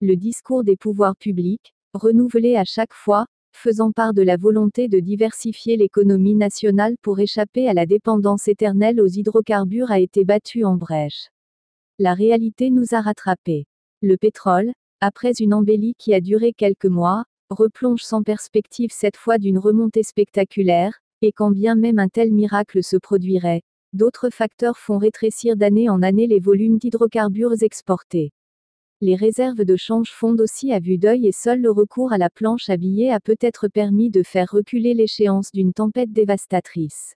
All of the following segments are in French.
Le discours des pouvoirs publics, renouvelé à chaque fois, faisant part de la volonté de diversifier l'économie nationale pour échapper à la dépendance éternelle aux hydrocarbures a été battu en brèche. La réalité nous a rattrapés. Le pétrole, après une embellie qui a duré quelques mois, replonge sans perspective cette fois d'une remontée spectaculaire, et quand bien même un tel miracle se produirait, d'autres facteurs font rétrécir d'année en année les volumes d'hydrocarbures exportés. Les réserves de change fondent aussi à vue d'œil et seul le recours à la planche à billets a peut-être permis de faire reculer l'échéance d'une tempête dévastatrice.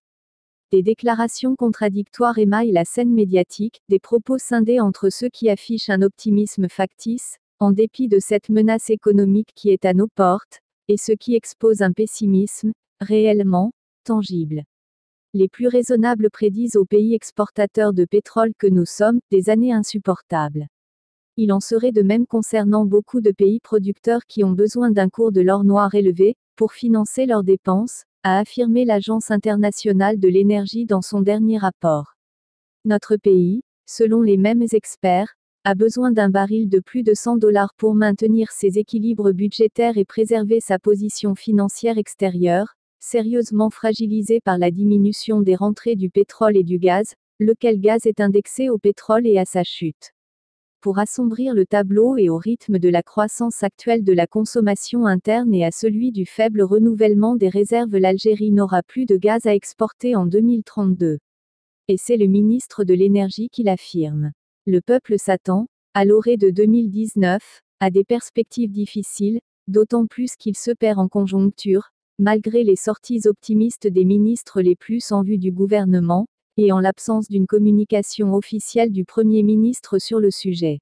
Des déclarations contradictoires émaillent la scène médiatique, des propos scindés entre ceux qui affichent un optimisme factice, en dépit de cette menace économique qui est à nos portes, et ceux qui exposent un pessimisme, réellement, tangible. Les plus raisonnables prédisent aux pays exportateurs de pétrole que nous sommes, des années insupportables. Il en serait de même concernant beaucoup de pays producteurs qui ont besoin d'un cours de l'or noir élevé, pour financer leurs dépenses, a affirmé l'Agence internationale de l'énergie dans son dernier rapport. Notre pays, selon les mêmes experts, a besoin d'un baril de plus de $100 pour maintenir ses équilibres budgétaires et préserver sa position financière extérieure, sérieusement fragilisée par la diminution des rentrées du pétrole et du gaz, lequel gaz est indexé au pétrole et à sa chute. Pour assombrir le tableau et au rythme de la croissance actuelle de la consommation interne et à celui du faible renouvellement des réserves, l'Algérie n'aura plus de gaz à exporter en 2032. Et c'est le ministre de l'Énergie qui l'affirme. Le peuple s'attend, à l'orée de 2019, à des perspectives difficiles, d'autant plus qu'il se perd en conjoncture, malgré les sorties optimistes des ministres les plus en vue du gouvernement, et en l'absence d'une communication officielle du Premier ministre sur le sujet.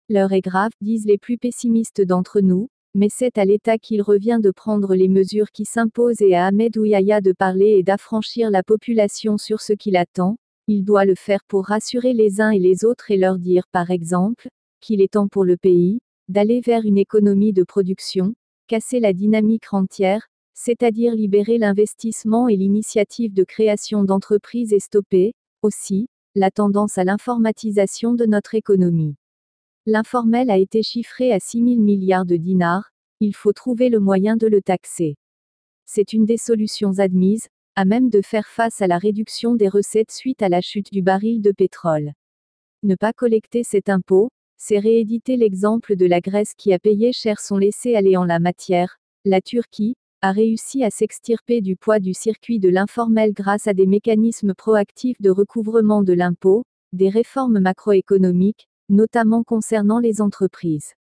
L'heure est grave, disent les plus pessimistes d'entre nous, mais c'est à l'État qu'il revient de prendre les mesures qui s'imposent et à Ahmed Ouyaya de parler et d'affranchir la population sur ce qu'il attend. Il doit le faire pour rassurer les uns et les autres et leur dire, par exemple, qu'il est temps pour le pays d'aller vers une économie de production, casser la dynamique rentière, c'est-à-dire libérer l'investissement et l'initiative de création d'entreprises et stopper, aussi, la tendance à l'informatisation de notre économie. L'informel a été chiffré à 6 000 milliards de dinars, il faut trouver le moyen de le taxer. C'est une des solutions admises, à même de faire face à la réduction des recettes suite à la chute du baril de pétrole. Ne pas collecter cet impôt, c'est rééditer l'exemple de la Grèce qui a payé cher son laisser-aller en la matière. La Turquie a réussi à s'extirper du poids du circuit de l'informel grâce à des mécanismes proactifs de recouvrement de l'impôt, des réformes macroéconomiques, notamment concernant les entreprises.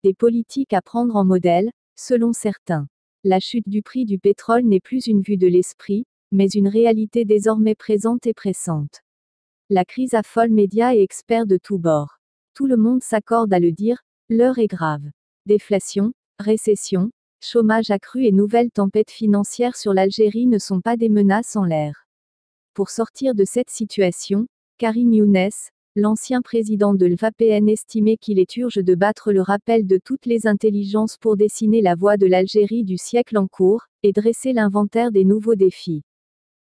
Des politiques à prendre en modèle, selon certains. La chute du prix du pétrole n'est plus une vue de l'esprit, mais une réalité désormais présente et pressante. La crise affole médias et experts de tous bords. Tout le monde s'accorde à le dire, l'heure est grave. Déflation, récession, chômage accru et nouvelles tempêtes financières sur l'Algérie ne sont pas des menaces en l'air. Pour sortir de cette situation, Karim Younes, l'ancien président de l'VPN, estimait qu'il est urgent de battre le rappel de toutes les intelligences pour dessiner la voie de l'Algérie du siècle en cours, et dresser l'inventaire des nouveaux défis.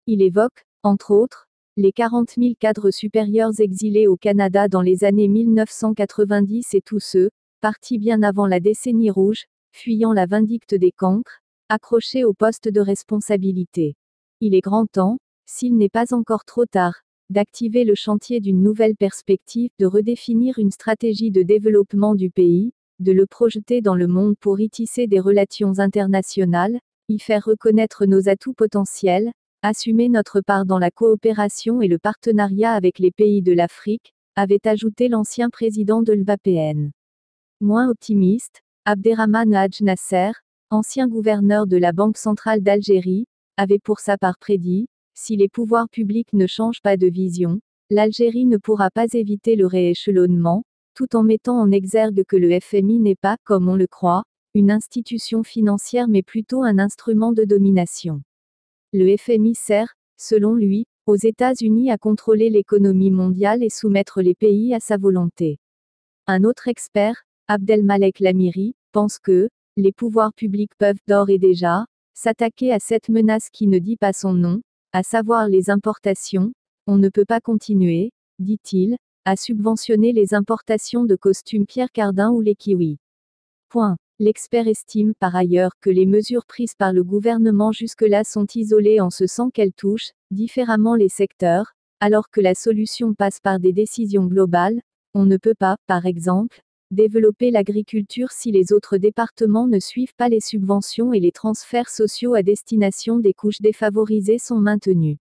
Il évoque, entre autres, les 40 000 cadres supérieurs exilés au Canada dans les années 1990 et tous ceux, partis bien avant la décennie rouge, fuyant la vindicte des cancres, accrochés au poste de responsabilité. Il est grand temps, s'il n'est pas encore trop tard, d'activer le chantier d'une nouvelle perspective, de redéfinir une stratégie de développement du pays, de le projeter dans le monde pour y tisser des relations internationales, y faire reconnaître nos atouts potentiels, assumer notre part dans la coopération et le partenariat avec les pays de l'Afrique, avait ajouté l'ancien président de l'VPN. Moins optimiste, Abderrahmane Hadj Nasser, ancien gouverneur de la Banque centrale d'Algérie, avait pour sa part prédit, si les pouvoirs publics ne changent pas de vision, l'Algérie ne pourra pas éviter le rééchelonnement, tout en mettant en exergue que le FMI n'est pas, comme on le croit, une institution financière mais plutôt un instrument de domination. Le FMI sert, selon lui, aux États-Unis à contrôler l'économie mondiale et soumettre les pays à sa volonté. Un autre expert, Abdelmalek Lamiri, pense que les pouvoirs publics peuvent d'ores et déjà s'attaquer à cette menace qui ne dit pas son nom, à savoir les importations. On ne peut pas continuer, dit-il, à subventionner les importations de costumes Pierre Cardin ou les kiwis. L'expert estime par ailleurs que les mesures prises par le gouvernement jusque-là sont isolées en ce sens qu'elles touchent différemment les secteurs, alors que la solution passe par des décisions globales. On ne peut pas, par exemple, développer l'agriculture si les autres départements ne suivent pas les subventions et les transferts sociaux à destination des couches défavorisées sont maintenus.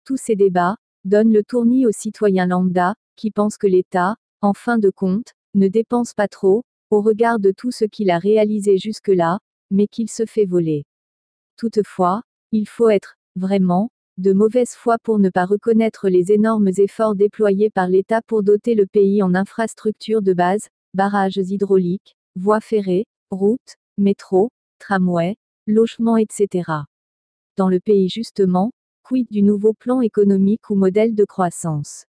Tous ces débats donnent le tournis aux citoyens lambda, qui pensent que l'État, en fin de compte, ne dépense pas trop, au regard de tout ce qu'il a réalisé jusque-là, mais qu'il se fait voler. Toutefois, il faut être, vraiment, de mauvaise foi pour ne pas reconnaître les énormes efforts déployés par l'État pour doter le pays en infrastructures de base, barrages hydrauliques, voies ferrées, routes, métros, tramways, logements etc. Dans le pays justement, quid du nouveau plan économique ou modèle de croissance?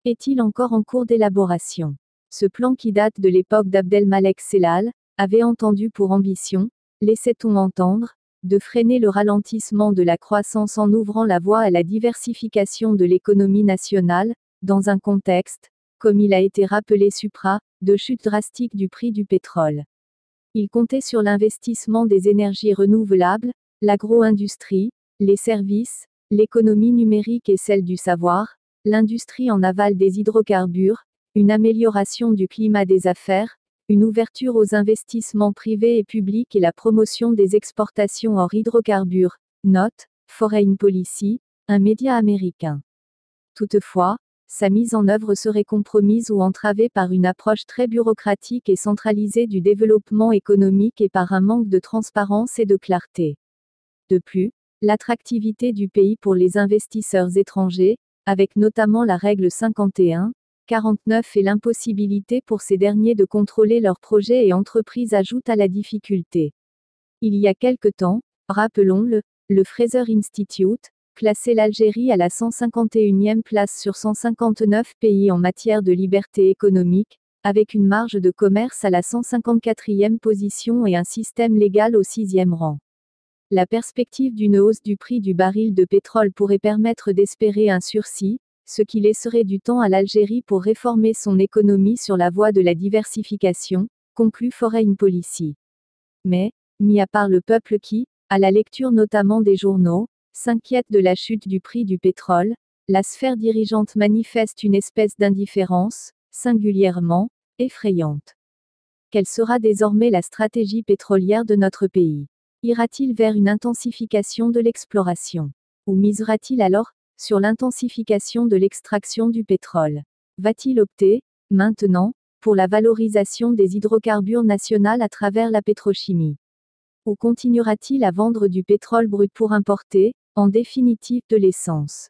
Est-il encore en cours d'élaboration? Ce plan qui date de l'époque d'Abdelmalek Sellal, avait entendu pour ambition, laissait-on entendre, de freiner le ralentissement de la croissance en ouvrant la voie à la diversification de l'économie nationale, dans un contexte, comme il a été rappelé supra, de chute drastique du prix du pétrole. Il comptait sur l'investissement des énergies renouvelables, l'agro-industrie, les services, l'économie numérique et celle du savoir, l'industrie en aval des hydrocarbures, une amélioration du climat des affaires, une ouverture aux investissements privés et publics et la promotion des exportations hors hydrocarbures. Note, Foreign Policy, un média américain. Toutefois, sa mise en œuvre serait compromise ou entravée par une approche très bureaucratique et centralisée du développement économique et par un manque de transparence et de clarté. De plus, l'attractivité du pays pour les investisseurs étrangers, avec notamment la règle 51-49 et l'impossibilité pour ces derniers de contrôler leurs projets et entreprises ajoute à la difficulté. Il y a quelque temps, rappelons-le, le Fraser Institute classait l'Algérie à la 151e place sur 159 pays en matière de liberté économique, avec une marge de commerce à la 154e position et un système légal au 6e rang. La perspective d'une hausse du prix du baril de pétrole pourrait permettre d'espérer un sursis, ce qui laisserait du temps à l'Algérie pour réformer son économie sur la voie de la diversification, conclut Foreign Policy. Mais, mis à part le peuple qui, à la lecture notamment des journaux, s'inquiète de la chute du prix du pétrole, la sphère dirigeante manifeste une espèce d'indifférence, singulièrement, effrayante. Quelle sera désormais la stratégie pétrolière de notre pays? Ira-t-il vers une intensification de l'exploration? Ou misera-t-il alors sur l'intensification de l'extraction du pétrole? Va-t-il opter, maintenant, pour la valorisation des hydrocarbures nationaux à travers la pétrochimie? Ou continuera-t-il à vendre du pétrole brut pour importer, en définitive, de l'essence?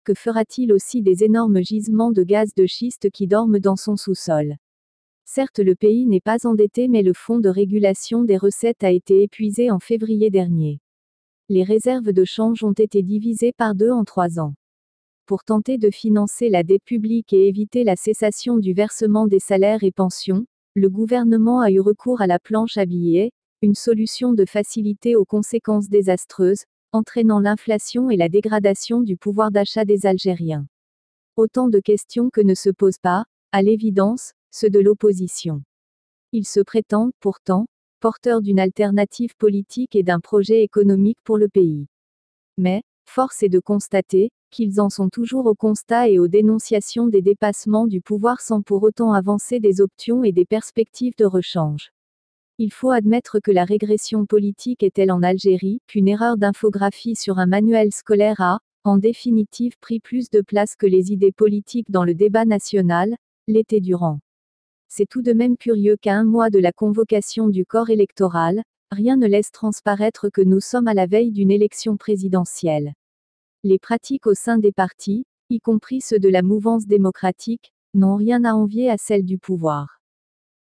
Que fera-t-il aussi des énormes gisements de gaz de schiste qui dorment dans son sous-sol? Certes, le pays n'est pas endetté, mais le fonds de régulation des recettes a été épuisé en février dernier. Les réserves de change ont été divisées par 2 en 3 ans. Pour tenter de financer la dette publique et éviter la cessation du versement des salaires et pensions, le gouvernement a eu recours à la planche à billets, une solution de facilité aux conséquences désastreuses, entraînant l'inflation et la dégradation du pouvoir d'achat des Algériens. Autant de questions que ne se posent pas, à l'évidence, ceux de l'opposition. Ils se prétendent, pourtant, porteurs d'une alternative politique et d'un projet économique pour le pays. Mais, force est de constater, qu'ils en sont toujours au constat et aux dénonciations des dépassements du pouvoir sans pour autant avancer des options et des perspectives de rechange. Il faut admettre que la régression politique est telle en Algérie, qu'une erreur d'infographie sur un manuel scolaire a, en définitive, pris plus de place que les idées politiques dans le débat national, l'été durant. C'est tout de même curieux qu'à un mois de la convocation du corps électoral, rien ne laisse transparaître que nous sommes à la veille d'une élection présidentielle. Les pratiques au sein des partis, y compris ceux de la mouvance démocratique, n'ont rien à envier à celles du pouvoir.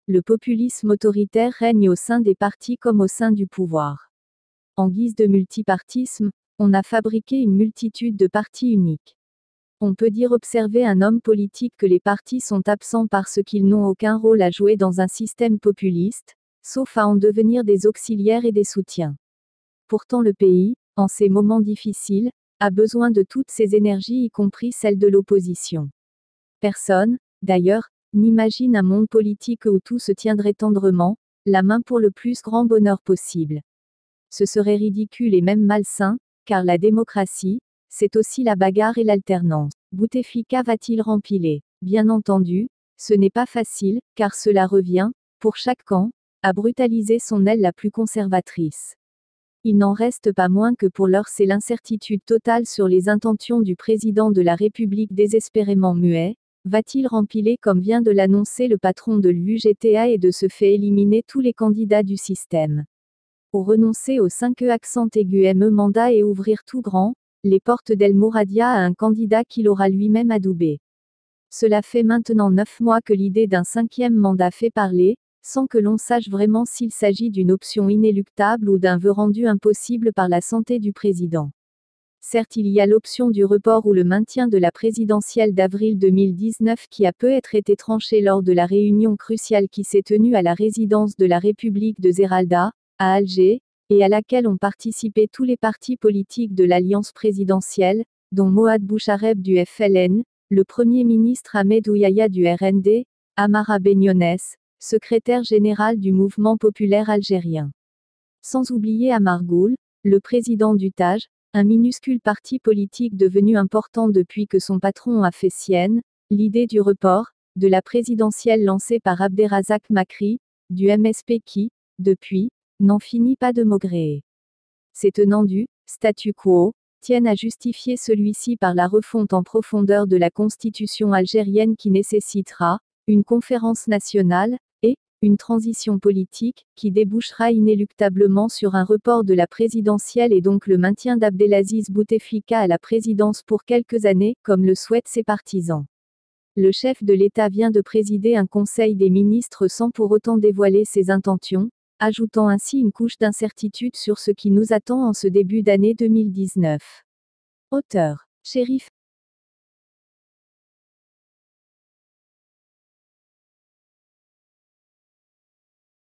Le populisme autoritaire règne au sein des partis comme au sein du pouvoir. En guise de multipartisme, on a fabriqué une multitude de partis uniques. On peut dire observer un homme politique que les partis sont absents parce qu'ils n'ont aucun rôle à jouer dans un système populiste, sauf à en devenir des auxiliaires et des soutiens. Pourtant le pays, en ces moments difficiles, a besoin de toutes ses énergies y compris celles de l'opposition. Personne, d'ailleurs, n'imagine un monde politique où tout se tiendrait tendrement, la main pour le plus grand bonheur possible. Ce serait ridicule et même malsain, car la démocratie, c'est aussi la bagarre et l'alternance. Bouteflika va-t-il rempiler? Bien entendu, ce n'est pas facile, car cela revient, pour chaque camp, à brutaliser son aile la plus conservatrice. Il n'en reste pas moins que pour l'heure c'est l'incertitude totale sur les intentions du président de la République désespérément muet. Va-t-il rempiler comme vient de l'annoncer le patron de l'UGTA et de ce fait éliminer tous les candidats du système? Ou renoncer aux 5 accents aigus mandat et ouvrir tout grand les portes d'El Mouradia à un candidat qu'il aura lui-même adoubé. Cela fait maintenant 9 mois que l'idée d'un 5e mandat fait parler, sans que l'on sache vraiment s'il s'agit d'une option inéluctable ou d'un vœu rendu impossible par la santé du président. Certes, il y a l'option du report ou le maintien de la présidentielle d'avril 2019 qui a peut-être été tranchée lors de la réunion cruciale qui s'est tenue à la résidence de la République de Zeralda, à Alger, et à laquelle ont participé tous les partis politiques de l'alliance présidentielle, dont Mohamed Bouchareb du FLN, le Premier ministre Ahmed Ouyaya du RND, Amara Benyones, secrétaire général du mouvement populaire algérien. Sans oublier Amar Goul, le président du TAJ, un minuscule parti politique devenu important depuis que son patron a fait sienne l'idée du report de la présidentielle lancée par Abderrazak Makri, du MSP qui, depuis, n'en finit pas de maugréer. Ces tenants du statu quo tiennent à justifier celui-ci par la refonte en profondeur de la constitution algérienne qui nécessitera une conférence nationale et une transition politique qui débouchera inéluctablement sur un report de la présidentielle et donc le maintien d'Abdelaziz Bouteflika à la présidence pour quelques années, comme le souhaitent ses partisans. Le chef de l'État vient de présider un conseil des ministres sans pour autant dévoiler ses intentions, ajoutant ainsi une couche d'incertitude sur ce qui nous attend en ce début d'année 2019. Auteur. Chérif